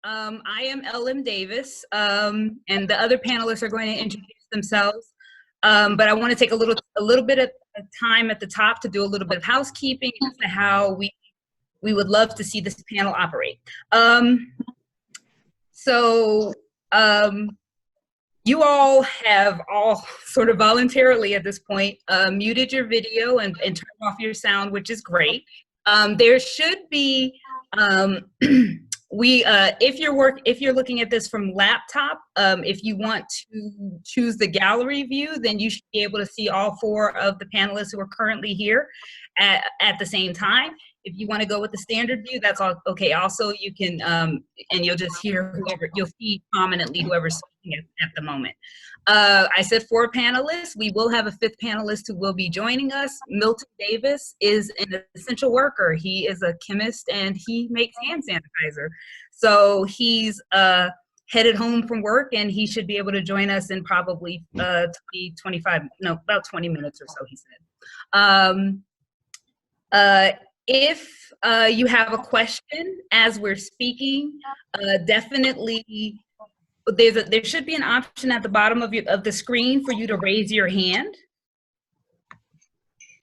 I am Ellen Davis, and the other panelists are going to introduce themselves. But I want to take a little bit of time at the top to do a little bit of housekeeping as to how we would love to see this panel operate. You all have all sort of voluntarily at this point muted your video and turned off your sound, which is great. There should be if you're looking at this from laptop, if you want to choose the gallery view, then you should be able to see all four of the panelists who are currently here at the same time. If you want to go with the standard view, that's all okay. Also, you can, and you'll just hear you'll see prominently whoever's speaking at the moment. I said 4 panelists. We will have a 5th panelist who will be joining us. Milton Davis is an essential worker. He is a chemist and he makes hand sanitizer. So he's headed home from work and he should be able to join us in probably about 20 minutes or so, he said. If you have a question as we're speaking, definitely there should be an option at the bottom of the screen for you to raise your hand.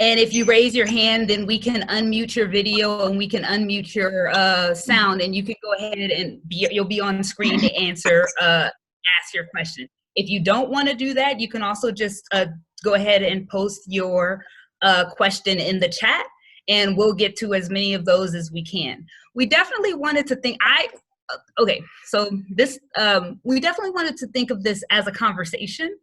And if you raise your hand, then we can unmute your video and we can unmute your sound, and you can go ahead and you'll be on screen to answer, ask your question. If you don't want to do that, you can also just go ahead and post your question in the chat, and we'll get to as many of those as we can. We definitely wanted to think, we definitely wanted to think of this as a conversation.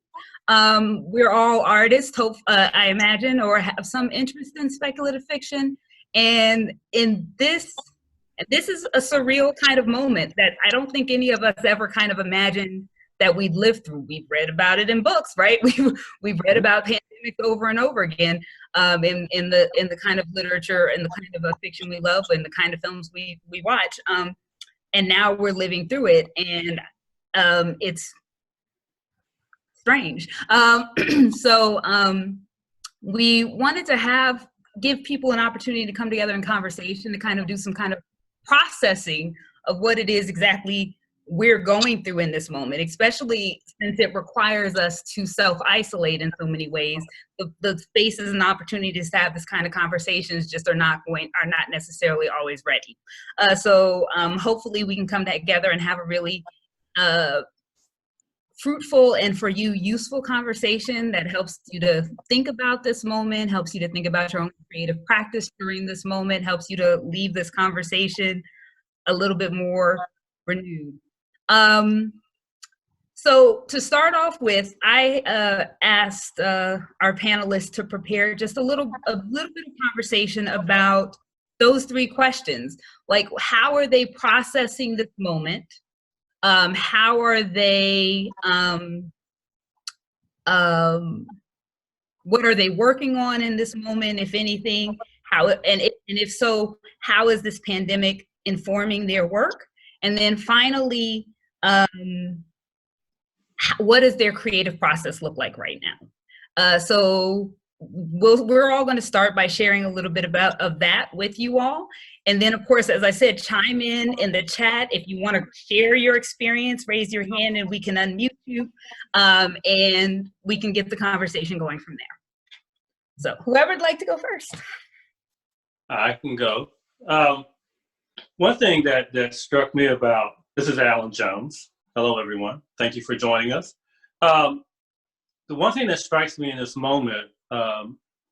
We're all artists, I imagine, or have some interest in speculative fiction. And in this is a surreal kind of moment that I don't think any of us ever kind of imagined that we'd live through. We've read about it in books, right? We've read about pandemics over and over again in the kind of literature and the kind of fiction we love and the kind of films we watch. And now we're living through it, and it's strange. We wanted to give people an opportunity to come together in conversation to kind of do some kind of processing of what it is exactly we're going through in this moment, especially since it requires us to self-isolate in so many ways. The spaces and opportunities to have this kind of conversations just are not necessarily always ready. Hopefully we can come together and have a really fruitful and for you useful conversation that helps you to think about this moment, helps you to think about your own creative practice during this moment, helps you to leave this conversation a little bit more renewed. So to start off with, I asked our panelists to prepare just a little bit of conversation about those 3 questions. Like, how are they processing this moment? How are they, what are they working on in this moment, if anything? If so, how is this pandemic informing their work? And then finally, what does their creative process look like right now? We're all going to start by sharing a little bit of that with you all. And then, of course, as I said, chime in the chat. If you want to share your experience, raise your hand and we can unmute you, and we can get the conversation going from there. So whoever would like to go first. I can go. One thing that struck me about, this is Alan Jones. Hello, everyone. Thank you for joining us. The one thing that strikes me in this moment,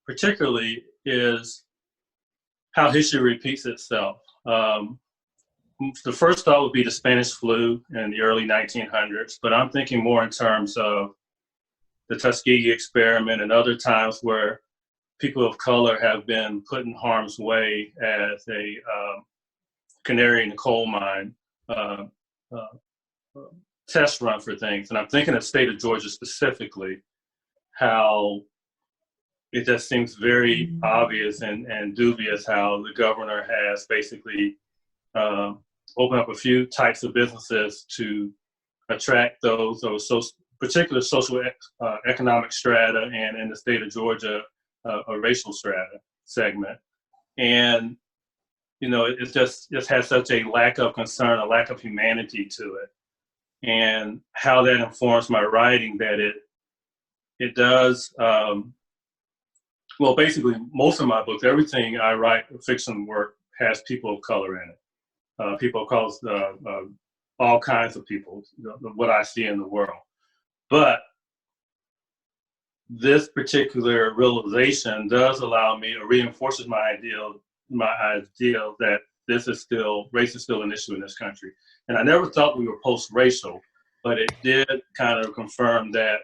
particularly, is how history repeats itself. The first thought would be the Spanish flu in the early 1900s, but I'm thinking more in terms of the Tuskegee experiment and other times where people of color have been put in harm's way as a canary in the coal mine test run for things. And I'm thinking of the state of Georgia specifically, how it just seems very obvious and dubious how the governor has basically opened up a few types of businesses to attract those particular social economic strata, and in the state of Georgia, a racial strata segment. And it just has such a lack of concern, a lack of humanity to it, and how that informs my writing. That it does. Well, basically, most of my books, everything I write, fiction work, has people of color in it. People of color, all kinds of people, what I see in the world. But this particular realization does allow me, or reinforces my idea that race is still an issue in this country. And I never thought we were post-racial, but it did kind of confirm that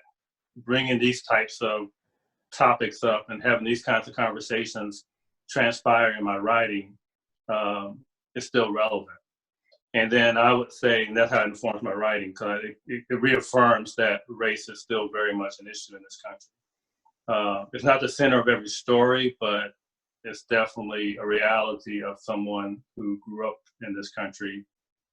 bringing these types of topics up and having these kinds of conversations transpire in my writing is still relevant. And then I would say, and that's how it informs my writing, because it reaffirms that race is still very much an issue in this country. It's not the center of every story, but it's definitely a reality of someone who grew up in this country,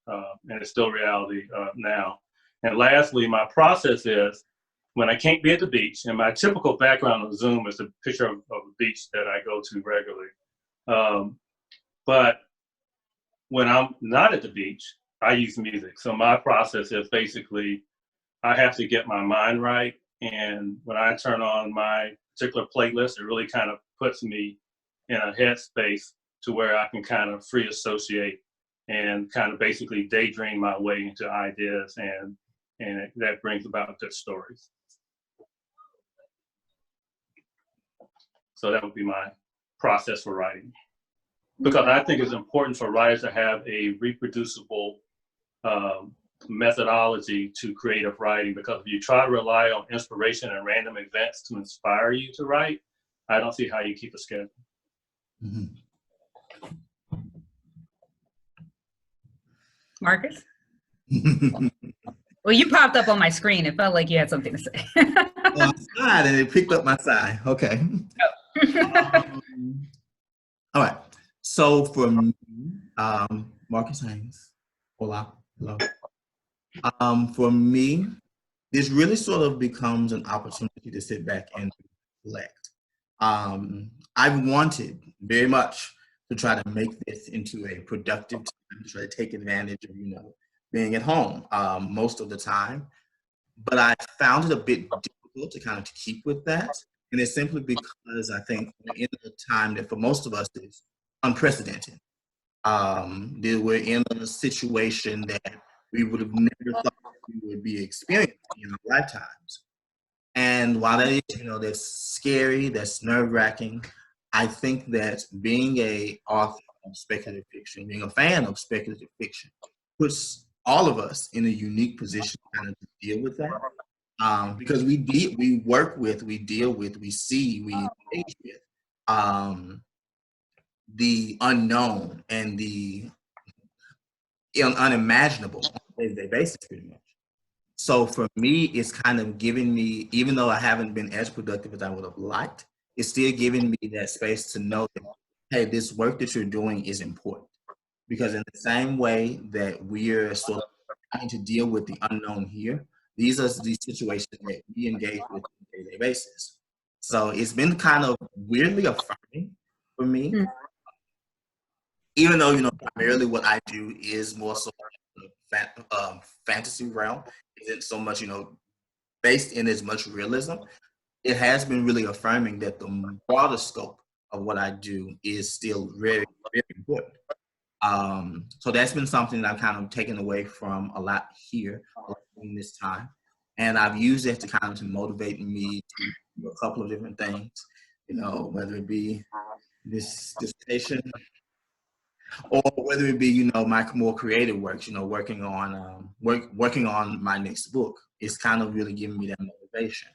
and it's still reality now. And lastly, my process is, when I can't be at the beach, and my typical background on Zoom is a picture of a beach that I go to regularly. But when I'm not at the beach, I use music. So my process is basically, I have to get my mind right. And when I turn on my particular playlist, it really kind of puts me in a headspace to where I can kind of free associate and kind of basically daydream my way into ideas, and that brings about good stories. So that would be my process for writing. Because I think it's important for writers to have a reproducible methodology to creative writing, because if you try to rely on inspiration and random events to inspire you to write, I don't see how you keep a schedule. Mm-hmm. Marcus? Well, you popped up on my screen. It felt like you had something to say. On side, and it picked up my side. Okay. All right. So for me, Marcus Haynes. Hola. Hello. For me, this really sort of becomes an opportunity to sit back and reflect. I've wanted very much to try to make this into a productive time, to try to take advantage of, being at home most of the time. But I found it a bit difficult to kind of keep with that. And it's simply because I think we're in a time that for most of us is unprecedented. That we're in a situation that we would have never thought we would be experiencing in our lifetimes. And while that is, that's scary, that's nerve-wracking, I think that being an author of speculative fiction, being a fan of speculative fiction, puts all of us in a unique position kind of to deal with that. Because we work with, we deal with, we see, we engage with the unknown and the unimaginable on a day-to-day basis, pretty much. So for me, it's kind of giving me, even though I haven't been as productive as I would have liked, it's still giving me that space to know that, hey, this work that you're doing is important. Because in the same way that we're sort of trying to deal with the unknown here, these are these situations that we engage with on a day-to-day basis. So it's been kind of weirdly affirming for me. Mm-hmm. Even though, primarily what I do is more so fantasy realm, isn't so much, based in as much realism, it has been really affirming that the broader scope of what I do is still very, very important. So that's been something that I've kind of taken away from a lot here in this time. And I've used it to kind of to motivate me to do a couple of different things, whether it be this dissertation, or whether it be, my more creative works, working on my next book. It's kind of really giving me that motivation.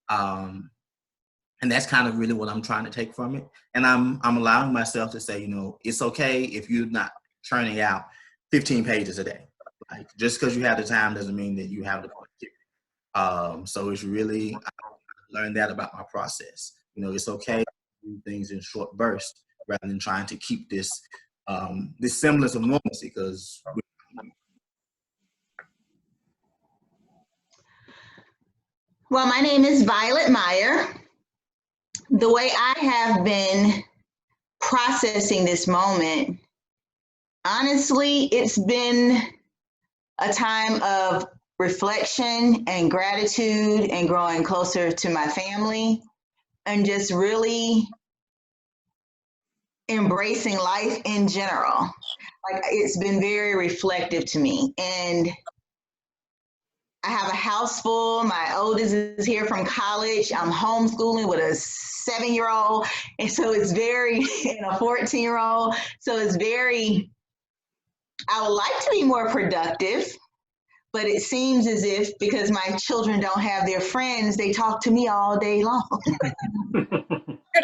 And that's kind of really what I'm trying to take from it. And I'm allowing myself to say, it's okay if you're not churning out 15 pages a day. Like, just because you have the time doesn't mean that you have the productivity. So it's really, I learned that about my process. It's okay to do things in short bursts rather than trying to keep this semblance of normalcy, because well, my name is Violet Meyer. The way I have been processing this moment Honestly, it's been a time of reflection and gratitude and growing closer to my family and just really embracing life in general. Like, it's been very reflective to me. And I have a house full. My oldest is here from college. I'm homeschooling with a 7-year-old. And so it's very, and a 14-year-old. So it's very, I would like to be more productive, but it seems as if because my children don't have their friends, they talk to me all day long.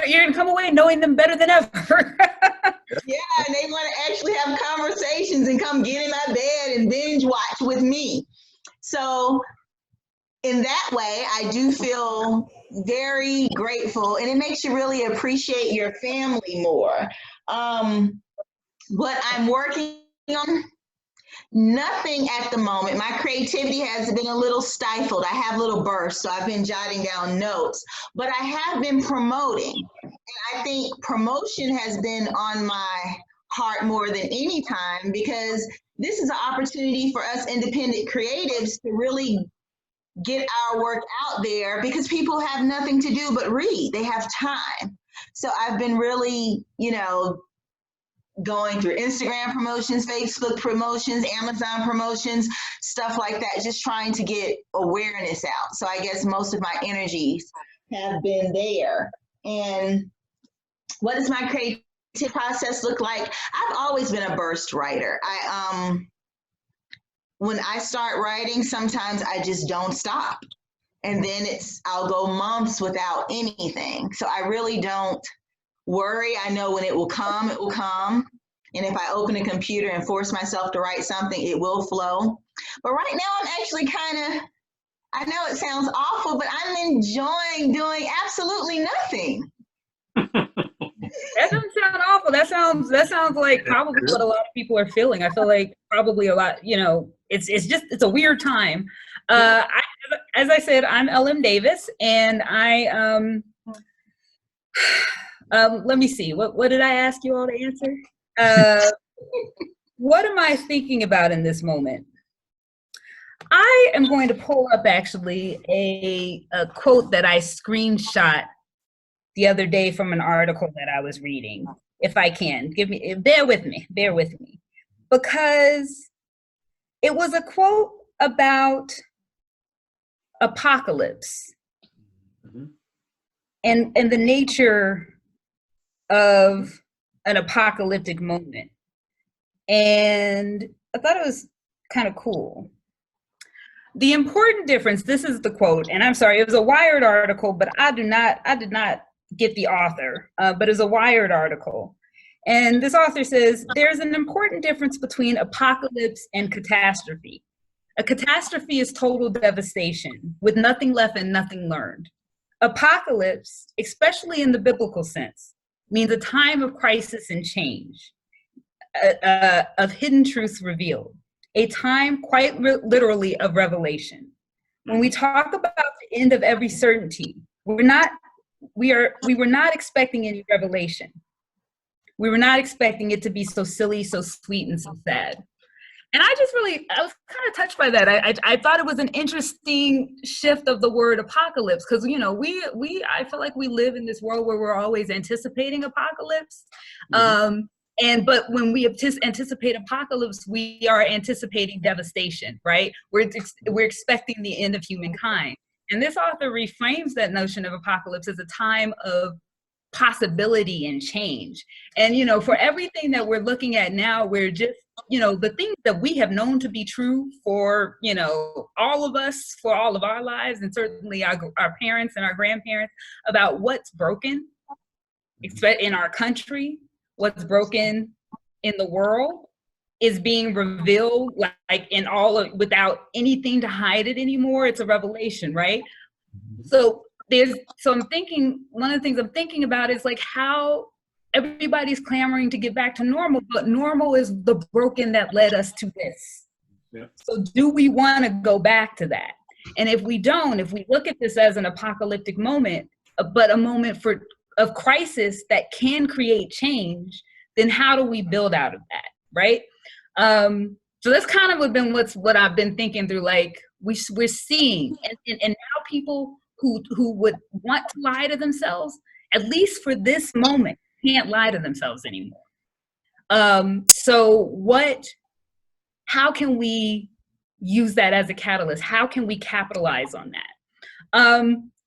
You're going to come away knowing them better than ever. Yeah, and they want to actually have conversations and come get in my bed and binge watch with me. So in that way, I do feel very grateful, and it makes you really appreciate your family more. What I'm working on, nothing at the moment. My creativity has been a little stifled. I have little bursts, so I've been jotting down notes, but I have been promoting. And I think promotion has been on my heart more than any time, because this is an opportunity for us independent creatives to really get our work out there, because people have nothing to do but read. They have time. So I've been really, going through Instagram promotions, Facebook promotions, Amazon promotions, stuff like that, just trying to get awareness out. So I guess most of my energies have been there. And what does my creative process look like? I've always been a burst writer. When I start writing, sometimes I just don't stop. And then I'll go months without anything. So I really don't worry. I know when it will come, it will come. And if I open a computer and force myself to write something, it will flow. But right now I'm actually I know it sounds awful, but I'm enjoying doing absolutely nothing. That doesn't sound awful. That sounds like probably what a lot of people are feeling. I feel like probably a lot, it's a weird time. As I said, I'm LM Davis, and I let me see. What did I ask you all to answer? What am I thinking about in this moment? I am going to pull up actually a quote that I screenshot the other day from an article that I was reading. If I can, bear with me, because it was a quote about apocalypse and the nature of an apocalyptic moment. And I thought it was kind of cool. The important difference, this is the quote, and I'm sorry, it was a Wired article, but I did not get the author, but it's a Wired article. And this author says, there's an important difference between apocalypse and catastrophe. A catastrophe is total devastation, with nothing left and nothing learned. Apocalypse, especially in the biblical sense, means a time of crisis and change, of hidden truths revealed, a time quite literally of revelation. When we talk about the end of every certainty, we were not expecting any revelation. We were not expecting it to be so silly, so sweet, and so sad. And I was kind of touched by that. I thought it was an interesting shift of the word apocalypse, because I feel like we live in this world where we're always anticipating apocalypse. But when we anticipate apocalypse, we are anticipating devastation, right? We're expecting the end of humankind. And this author reframes that notion of apocalypse as a time of possibility and change. And, for everything that we're looking at now, we're just, the things that we have known to be true for, all of us, for all of our lives, and certainly our parents and our grandparents, about what's broken in our country, what's broken in the world, is being revealed like in without anything to hide it anymore. It's a revelation, right? So I'm thinking, one of the things I'm thinking about is like how everybody's clamoring to get back to normal, but normal is the broken that led us to this. Yeah. So do we want to go back to that? And if we don't, if we look at this as an apocalyptic moment, but a moment of crisis that can create change, then how do we build out of that? right? So that's kind of been what I've been thinking through. Like we're seeing, and now people who would want to lie to themselves, at least for this moment, can't lie to themselves anymore. So how can we use that as a catalyst? How can we capitalize on that?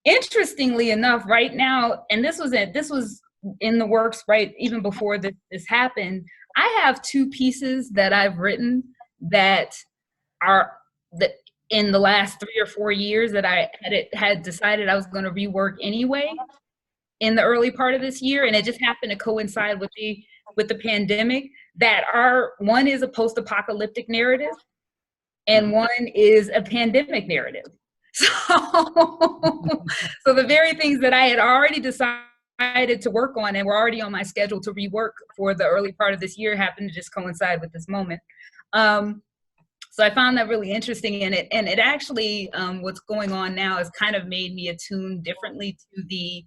Interestingly enough, right now, and this was in the works, right, even before this happened, I have 2 pieces that I've written that in the last 3 or 4 years that I had decided I was going to rework anyway in the early part of this year, and it just happened to coincide with the pandemic. That one is a post-apocalyptic narrative, and one is a pandemic narrative. So, so the very things that I had already decided to work on and were already on my schedule to rework for the early part of this year happened to just coincide with this moment. So I found that really interesting, and it actually, what's going on now has kind of made me attune differently to the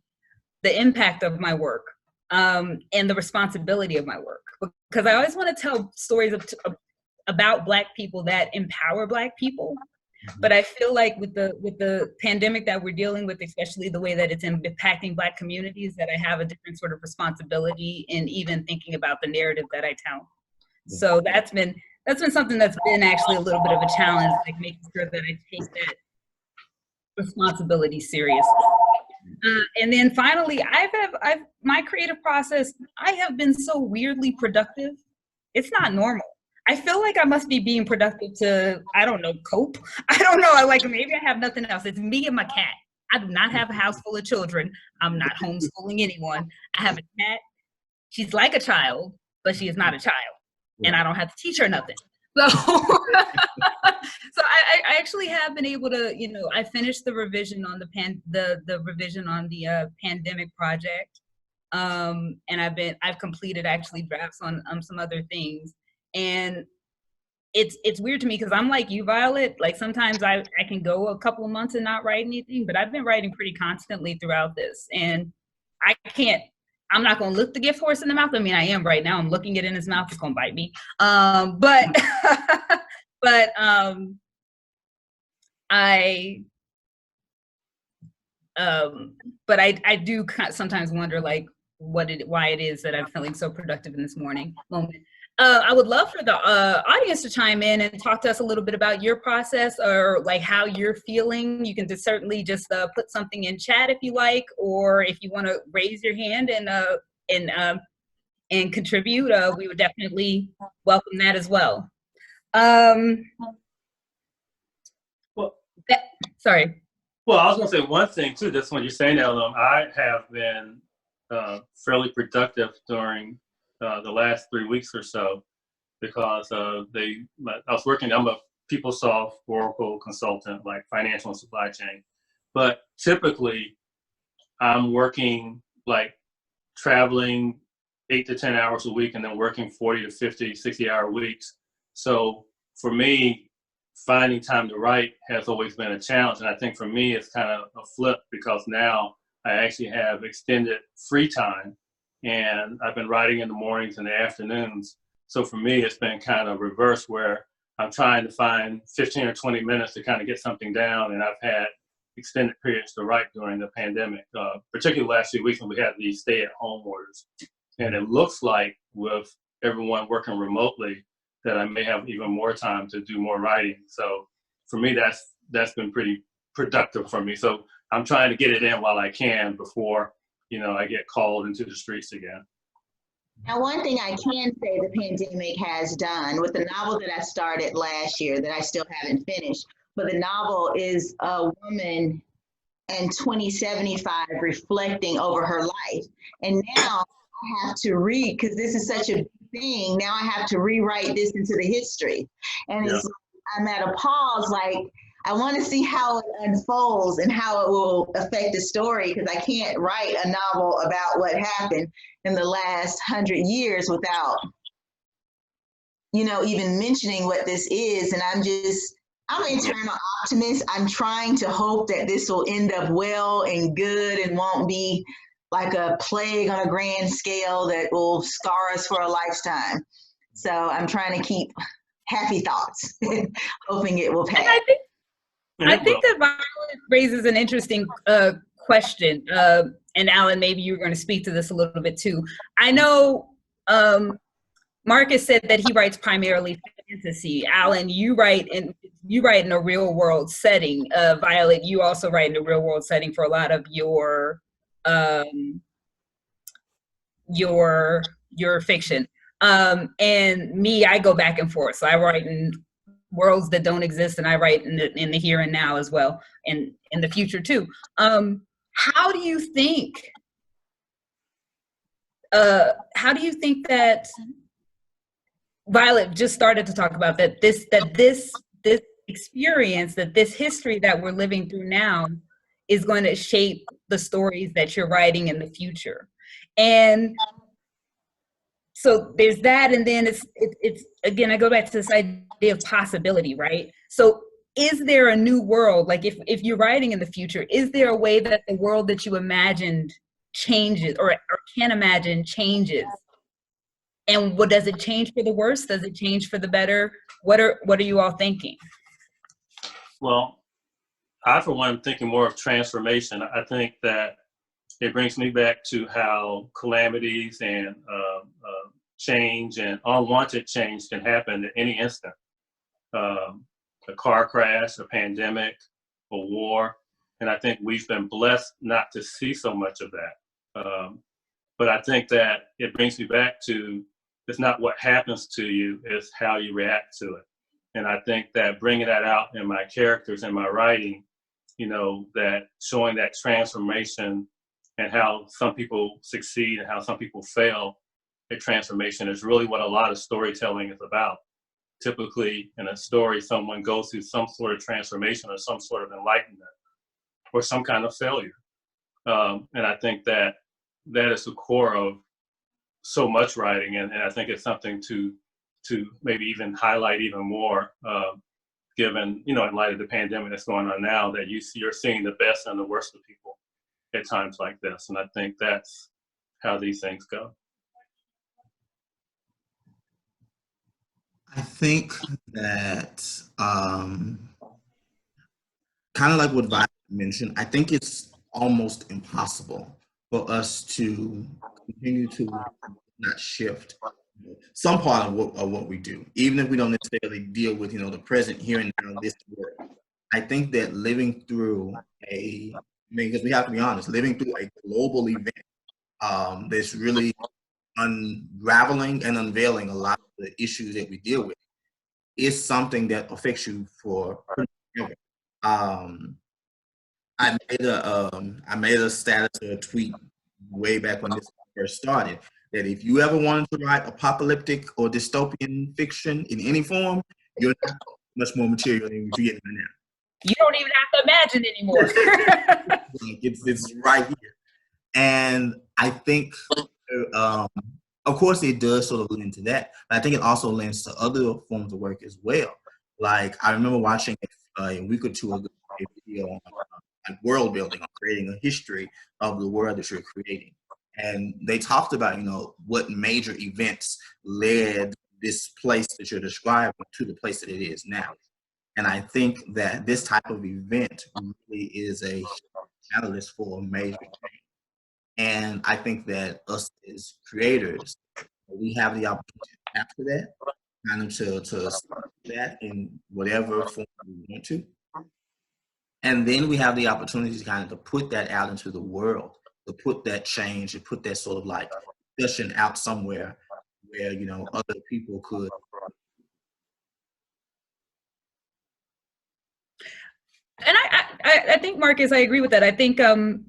impact of my work, and the responsibility of my work, because I always want to tell stories about Black people that empower Black people. But I feel like with the pandemic that we're dealing with, especially the way that it's impacting Black communities, that I have a different sort of responsibility in even thinking about the narrative that I tell. So that's been something that's been actually a little bit of a challenge, like making sure that I take that responsibility seriously. And then finally, my creative process, I have been so weirdly productive. It's not normal. I feel like I must be being productive to, I don't know, cope. I don't know. Like maybe I have nothing else. It's me and my cat. I do not have a house full of children. I'm not homeschooling anyone. I have a cat. She's like a child, but she is not a child. And I don't have to teach her nothing. So, so I actually have been able to, I finished the revision on the revision on the pandemic project. And I've completed actually drafts on some other things. And it's weird to me because I'm like you, Violet. Like sometimes I can go a couple of months and not write anything, but I've been writing pretty constantly throughout this. And I'm not going to look the gift horse in the mouth. I mean, I am right now. I'm looking it in his mouth. It's going to bite me. But I do sometimes wonder like why it is that I'm feeling so productive in this moment. I would love for the audience to chime in and talk to us a little bit about your process or like how you're feeling. You can certainly just put something in chat if you like, or if you want to raise your hand and contribute, we would definitely welcome that as well. Sorry. Well, I was going to say one thing too. That's when you're saying that, I have been fairly productive during the last 3 weeks or so because I was working. I'm a PeopleSoft Oracle consultant, like financial and supply chain. But typically, I'm working like traveling 8 to 10 hours a week and then working 40 to 50, 60-hour weeks. So for me, finding time to write has always been a challenge. And I think for me, it's kind of a flip because now I actually have extended free time and I've been writing in the mornings and the afternoons. So for me, it's been kind of reverse where I'm trying to find 15 or 20 minutes to kind of get something down. And I've had extended periods to write during the pandemic, particularly the last few weeks when we had these stay-at-home orders. And it looks like with everyone working remotely that I may have even more time to do more writing. So for me, that's been pretty productive for me. So I'm trying to get it in while I can before, I get called into the streets again. Now, one thing I can say the pandemic has done with the novel that I started last year that I still haven't finished, but the novel is a woman in 2075 reflecting over her life. And now I have to read, because this is such a big thing, now I have to rewrite this into the history. And it's, I'm at a pause, like, I want to see how it unfolds and how it will affect the story, because I can't write a novel about what happened in the last 100 years without, even mentioning what this is. And I'm an eternal optimist. I'm trying to hope that this will end up well and good and won't be like a plague on a grand scale that will scar us for a lifetime. So I'm trying to keep happy thoughts, hoping it will And pass. I think that Violet raises an interesting question. And Alan, maybe you were going to speak to this a little bit too. I know Marcus said that he writes primarily fantasy. Alan, you write in a real world setting. Violet, you also write in a real world setting for a lot of your fiction. And me, I go back and forth. So I write in worlds that don't exist, and I write in the here and now as well, and in the future too. How do you think that Violet just started to talk about that this experience, that this history that we're living through now is going to shape the stories that you're writing in the future? And so there's that, and then it's again, I go back to this idea of possibility, right? So is there a new world? Like if you're writing in the future, is there a way that the world that you imagined changes, or can imagine changes? And what does it change for the worse? Does it change for the better? What are you all thinking? Well, I, for one, am thinking more of transformation. I think that it brings me back to how calamities and change and unwanted change can happen at any instant. A car crash, a pandemic, a war. And I think we've been blessed not to see so much of that. But I think that it brings me back to, it's not what happens to you, it's how you react to it. And I think that bringing that out in my characters and my writing, that showing that transformation and how some people succeed and how some people fail at transformation is really what a lot of storytelling is about. Typically in a story, someone goes through some sort of transformation or some sort of enlightenment or some kind of failure. And I think that is the core of so much writing. And I think it's something to maybe even highlight even more, given, in light of the pandemic that's going on now, that you're seeing the best and the worst of people at times like this. And I think that's how these things go. I think that kind of like what Vi mentioned, I think it's almost impossible for us to continue to not shift some part of what we do, even if we don't necessarily deal with the present here and now this world. I think that living through because we have to be honest, living through a global event that's really unraveling and unveiling a lot of the issues that we deal with is something that affects you for forever. I made a status or a tweet way back when this first started that if you ever wanted to write apocalyptic or dystopian fiction in any form, you're not much more material than what you're getting right now. You don't even have to imagine anymore. It's right here. And I think, of course, it does sort of lend to that, but I think it also lends to other forms of work as well. Like, I remember watching a week or two ago a video on world building, on creating a history of the world that you're creating. And they talked about, what major events led this place that you're describing to the place that it is now. And I think that this type of event really is a catalyst for a major change. And I think that us as creators, we have the opportunity after that, kind of to start that in whatever form we want to. And then we have the opportunity to kind of to put that out into the world, to put that change, to put that sort of like discussion out somewhere where, other people could. And I think, Marcus, I agree with that. I think that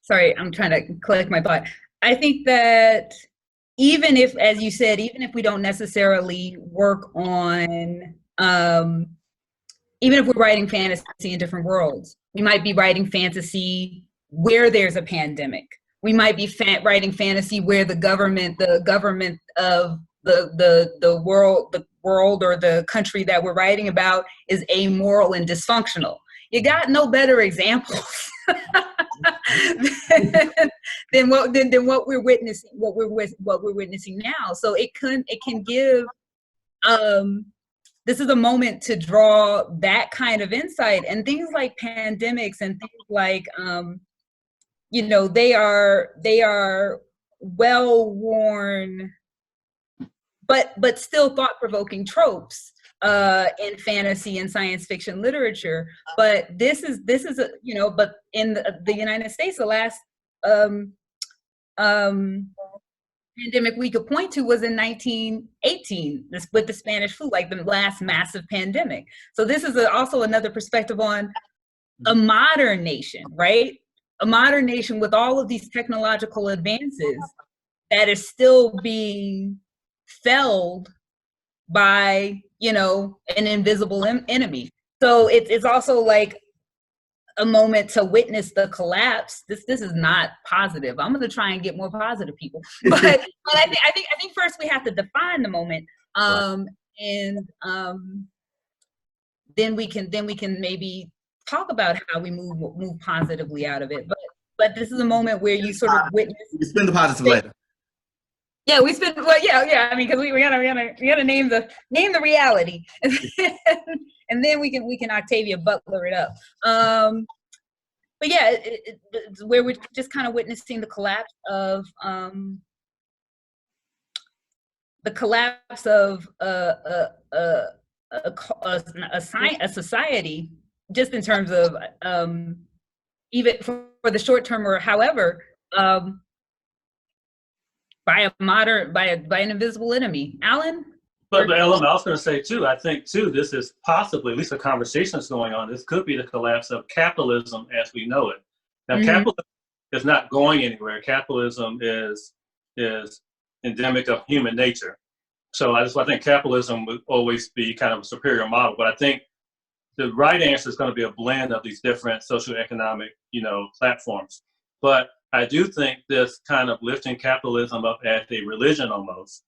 sorry, I'm trying to collect my thought. I think that even if, as you said, even if we don't necessarily work on, even if we're writing fantasy in different worlds, we might be writing fantasy where there's a pandemic. We might be writing fantasy where the government of the world or the country that we're writing about is amoral and dysfunctional. You got no better examples than what we're witnessing, what we're witnessing now. So it can give, this is a moment to draw that kind of insight. And things like pandemics and things like, you know, they are well-worn, but still thought-provoking tropes in fantasy and science fiction literature. But this is a, you know, but in the United States, the last pandemic we could point to was in 1918, with the Spanish flu, like the last massive pandemic. So this is also another perspective on a modern nation, right? A modern nation with all of these technological advances that is still being felled by, you know, an invisible enemy. So it's also like a moment to witness the collapse. This is not positive. I'm going to try and get more positive people, but I think first we have to define the moment, and then we can maybe talk about how we move positively out of it. But this is a moment where you sort of witness. We spend the positive later. Yeah, we spend. Well, yeah. I mean, because we gotta name the reality, and then we can Octavia Butler it up. But yeah, it's where we're just kind of witnessing the collapse of a society, just in terms of even for the short term, or however, by an invisible enemy. Alan? But Ellen, I was going to say too, I think too, this is possibly, at least a conversation that's going on, this could be the collapse of capitalism as we know it. Now, capitalism is not going anywhere. Capitalism is endemic of human nature. So I think capitalism would always be kind of a superior model. But I think the right answer is going to be a blend of these different socioeconomic, you know, platforms. But I do think this kind of lifting capitalism up as a religion almost,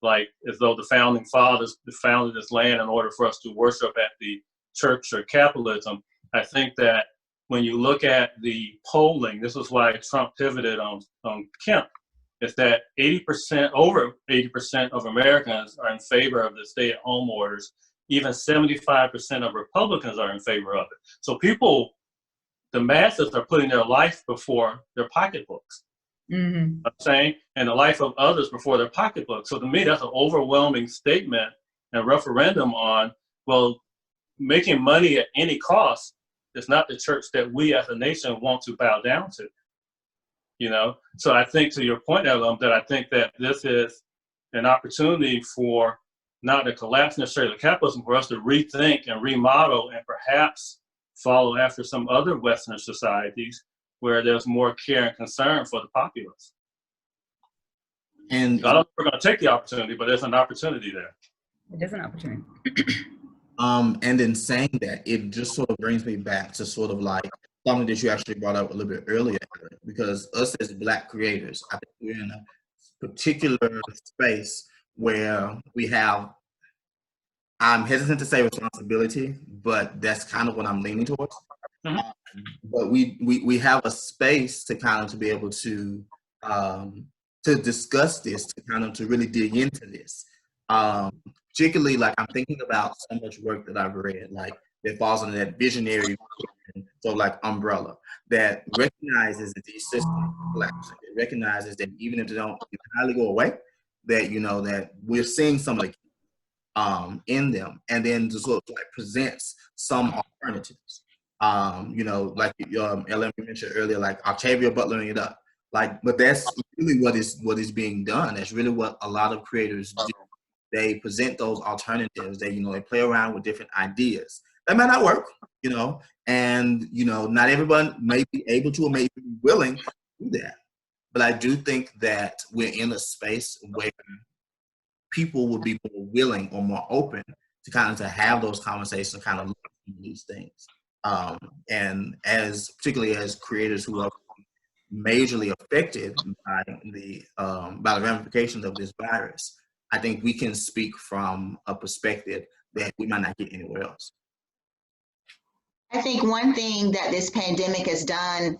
like as though the founding fathers founded this land in order for us to worship at the church or capitalism. I think that when you look at the polling, this is why Trump pivoted on Kemp, is that over 80% of Americans are in favor of the stay-at-home orders. Even 75% of Republicans are in favor of it. So people, the masses, are putting their life before their pocketbooks. I'm saying, and the life of others before their pocketbook. So to me, that's an overwhelming statement and referendum on, well, making money at any cost is not the church that we as a nation want to bow down to. You know, so I think, to your point, Ellen, that I think that this is an opportunity for not the collapse necessarily of capitalism, for us to rethink and remodel and perhaps follow after some other Western societies where there's more care and concern for the populace. And I don't know if we're going to take the opportunity, but there's an opportunity there. It is an opportunity. And in saying that, it just sort of brings me back to sort of like something that you actually brought up a little bit earlier, because us as Black creators, I think we're in a particular space where we have, I'm hesitant to say responsibility, but that's kind of what I'm leaning towards. But we have a space to kind of to be able to discuss this, to kind of to really dig into this. Particularly, like, I'm thinking about so much work that I've read, like that falls under that visionary, so like umbrella, that recognizes that these systems collapse. It recognizes that even if they don't entirely go away, that, you know, that we're seeing some of the in them, and then to sort of like presents some alternatives. You know, like Ellen mentioned earlier, like Octavia Butlering it up. Like, but that's really what is being done. That's really what a lot of creators do. They present those alternatives. They, you know, they play around with different ideas. That might not work, you know, and, you know, not everyone may be able to or may be willing to do that. But I do think that we're in a space where people would be more willing or more open to kind of to have those conversations, kind of look at these things. And particularly as creators who are majorly affected by the ramifications of this virus, I think we can speak from a perspective that we might not get anywhere else. I think one thing that this pandemic has done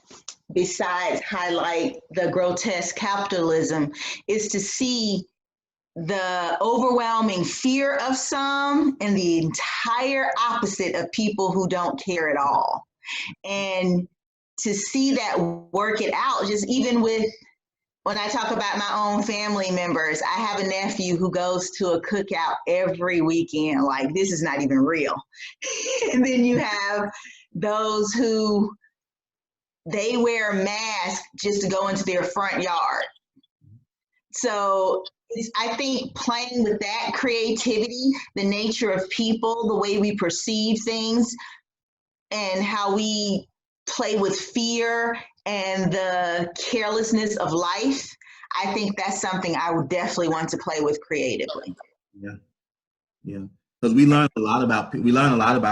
besides highlight the grotesque capitalism, is to see the overwhelming fear of some and the entire opposite of people who don't care at all. And to see that work it out, just even with, when I talk about my own family members, I have a nephew who goes to a cookout every weekend. Like, this is not even real. And then you have those who, they wear a mask just to go into their front yard. So I think playing with that creativity, the nature of people, the way we perceive things, and how we play with fear and the carelessness of life, I think that's something I would definitely want to play with creatively. Yeah, yeah. Because we learn a lot about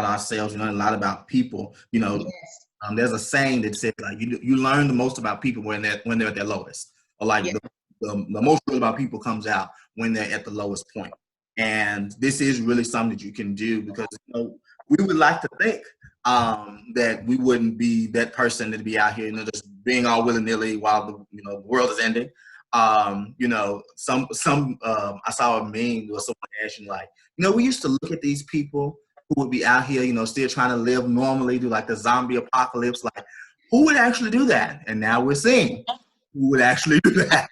ourselves. We learn a lot about people. You know, Yes. There's a saying that says like you learn the most about people when they're at their lowest, or like Yeah. the most about people comes out when they're at the lowest point. And this is really something that you can do, because we would like to think that we wouldn't be that person that'd be out here, just being all willy-nilly while the world is ending. Some I saw a meme where someone asking like, we used to look at these people who would be out here, still trying to live normally, do like the zombie apocalypse, like who would actually do that? And now we're seeing who would actually do that.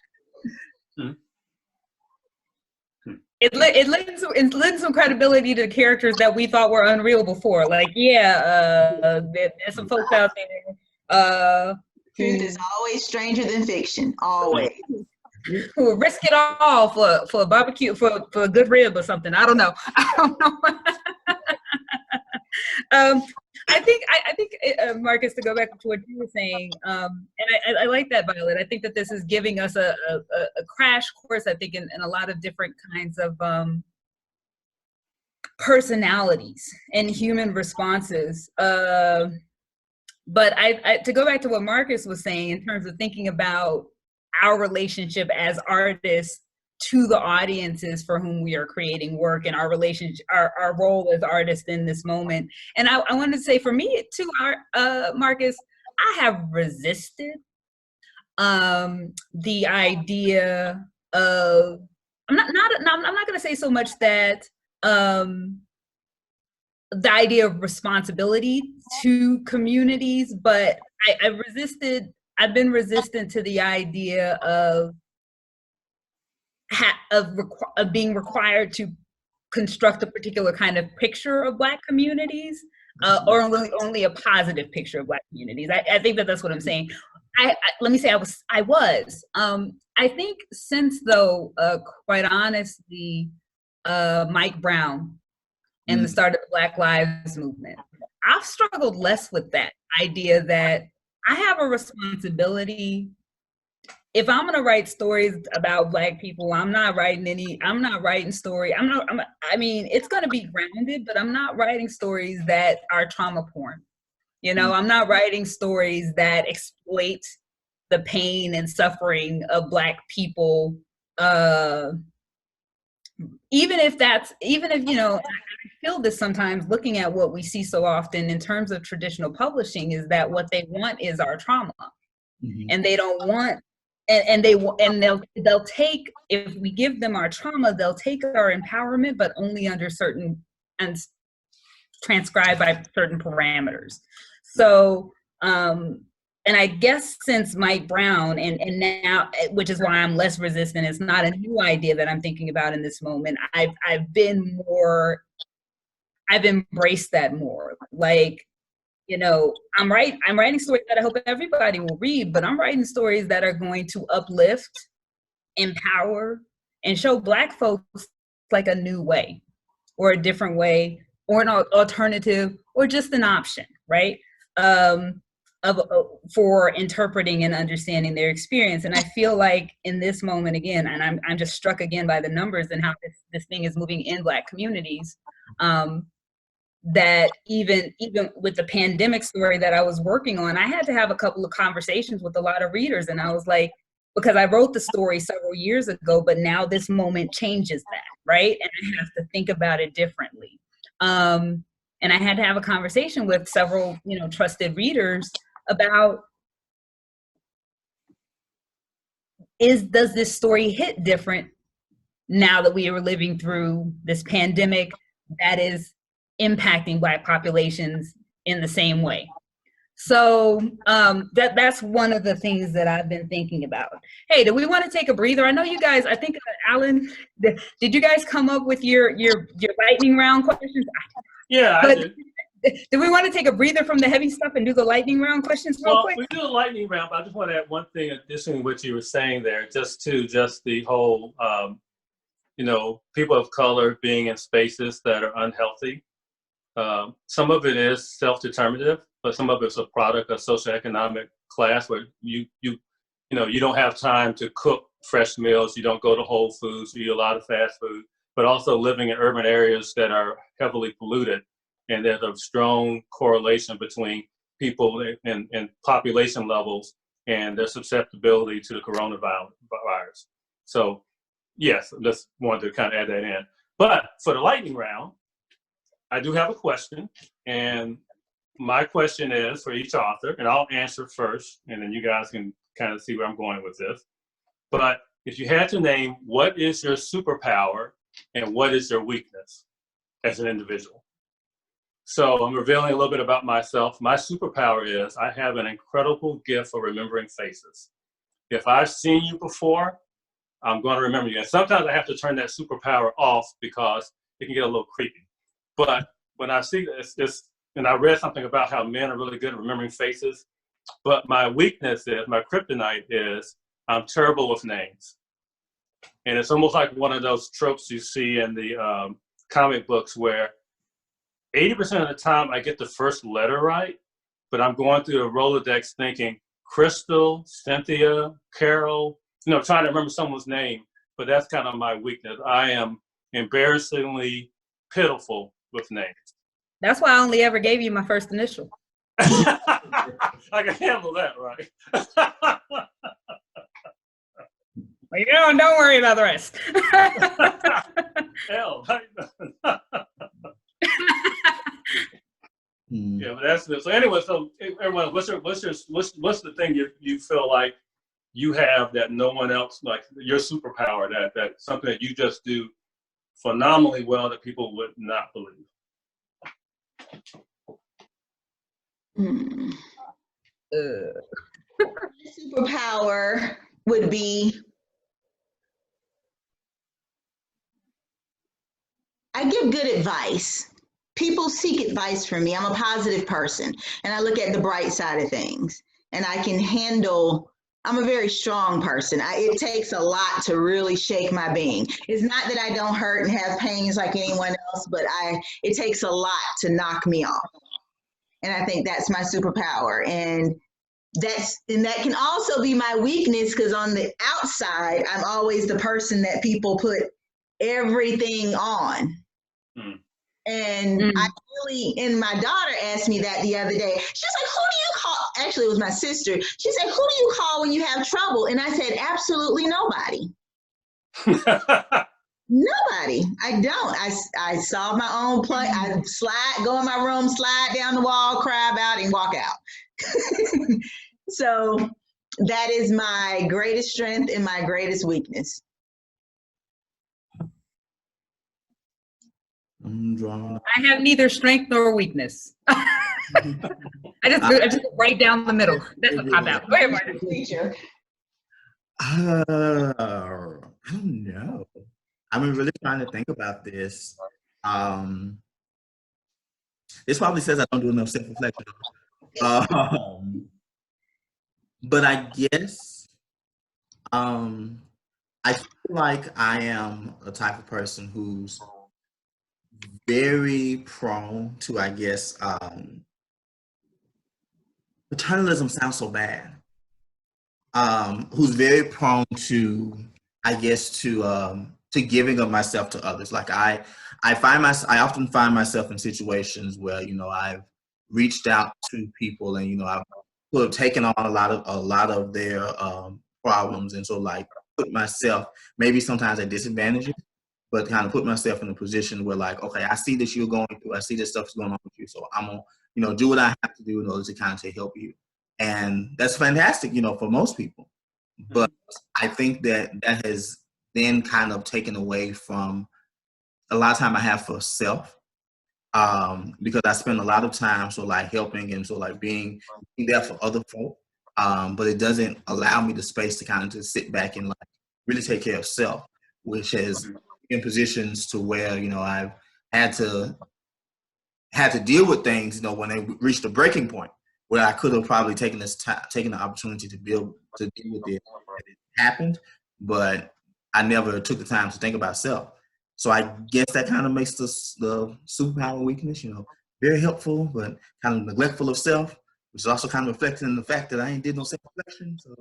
It lends some credibility to characters that we thought were unreal before. Like, there's some folks out there. Truth is always stranger than fiction, always. Who will risk it all for a barbecue, for a good rib or something. I don't know. I think, Marcus, to go back to what you were saying, and I like that, Violet. I think that this is giving us a crash course, I think, in a lot of different kinds of personalities and human responses. But to go back to what Marcus was saying in terms of thinking about our relationship as artists to the audiences for whom we are creating work, and our relationship, our role as artists in this moment. And I wanted to say, for me too, Marcus, I have resisted the idea of, I'm not going to say so much that the idea of responsibility to communities, but I've been resistant to the idea of being required to construct a particular kind of picture of Black communities, or only a positive picture of Black communities. I think that's what I'm saying. Let me say I was. I think since, though, quite honestly, Mike Brown and the start of the Black Lives Movement, I've struggled less with that idea that I have a responsibility. If I'm going to write stories about Black people, I'm not writing story. I mean, it's going to be grounded, but I'm not writing stories that are trauma porn. I'm not writing stories that exploit the pain and suffering of Black people. Even if, I feel this sometimes looking at what we see so often in terms of traditional publishing, is that what they want is our trauma. And they don't want, they'll take, if we give them our trauma, they'll take our empowerment, but only under certain, and transcribed by certain parameters. So, and I guess since Mike Brown, and now, which is why I'm less resistant, it's not a new idea that I'm thinking about in this moment. I've embraced that more. Like, I'm writing stories that I hope everybody will read, but I'm writing stories that are going to uplift, empower, and show Black folks like a new way, or a different way, or an alternative, or just an option, right? For interpreting and understanding their experience. And I feel like in this moment, again, and I'm just struck again by the numbers and how this thing is moving in Black communities, that even with the pandemic story that I was working on, I had to have a couple of conversations with a lot of readers. And I was like, because I wrote the story several years ago, but now this moment changes that, right? And I have to think about it differently. And I had to have a conversation with several, trusted readers about does this story hit different now that we are living through this pandemic that is impacting Black populations in the same way? So that's one of the things that I've been thinking about. Hey, do we want to take a breather? I know you guys, I think, Alan, did you guys come up with your lightning round questions? Yeah, I did. Do we want to take a breather from the heavy stuff and do the lightning round questions real quick? We do a lightning round, but I just want to add one thing in addition to what you were saying there, just the whole, people of color being in spaces that are unhealthy. Some of it is self-determinative, but some of it's a product of socioeconomic class where you don't have time to cook fresh meals, you don't go to Whole Foods, you eat a lot of fast food, but also living in urban areas that are heavily polluted. And there's a strong correlation between people and population levels and their susceptibility to the coronavirus. So yes, just wanted to kind of add that in. But for the lightning round, I do have a question, and my question is for each author, and I'll answer first, and then you guys can kind of see where I'm going with this. But if you had to name what is your superpower and what is your weakness as an individual? So I'm revealing a little bit about myself. My superpower is I have an incredible gift for remembering faces. If I've seen you before, I'm going to remember you. And sometimes I have to turn that superpower off because it can get a little creepy. But when I see this, and I read something about how men are really good at remembering faces, but my weakness is, my kryptonite is, I'm terrible with names. And it's almost like one of those tropes you see in the comic books where 80% of the time I get the first letter right, but I'm going through the Rolodex thinking Crystal, Cynthia, Carol, trying to remember someone's name, but that's kind of my weakness. I am embarrassingly pitiful with names. That's why I only ever gave you my first initial. I can handle that, right? Don't worry about the rest. Hell, yeah, but that's it. So anyway, so everyone, what's the thing you feel like you have that no one else, like your superpower, that something that you just do phenomenally well that people would not believe? Superpower would be I give good advice. People seek advice from me. I'm a positive person and I look at the bright side of things and I can handle, I'm a very strong person. It takes a lot to really shake my being. It's not that I don't hurt and have pains like anyone else, but it takes a lot to knock me off. And I think that's my superpower. And that can also be my weakness because on the outside, I'm always the person that people put everything on. And I really, and my daughter asked me that the other day. She's like, who do you call? Actually, it was my sister. She said, who do you call when you have trouble? And I said, absolutely nobody. Nobody. I don't. I solve my own play. I go in my room, slide down the wall, cry about it, and walk out. So that is my greatest strength and my greatest weakness. I have neither strength nor weakness. I just go right down the middle. That's a cop out. Go ahead, Martin. I don't know. I've been really trying to think about this. This probably says I don't do enough self-reflection. But I guess I feel like I am a type of person who's very prone to, I guess, paternalism sounds so bad. Who's very prone to, I guess, to giving of myself to others. Like I often find myself in situations where, I've reached out to people and, I've taken on a lot of their problems. And so like put myself maybe sometimes at disadvantages, but kind of put myself in a position where like, okay, I see that you're going through, I see that stuff's going on with you. So I'm gonna, do what I have to do in order to kind of help you. And that's fantastic, for most people. But I think that that has then kind of taken away from a lot of time I have for self, because I spend a lot of time so like helping and so like being there for other folk, but it doesn't allow me the space to kind of just sit back and like really take care of self, which has in positions to where I've had to deal with things when they reached a breaking point where I could have probably taken taken the opportunity to deal with it. It happened, but I never took the time to think about self. So I guess that kind of makes the superpower weakness, very helpful, but kind of neglectful of self, which is also kind of reflected in the fact that I ain't did no self-reflection. So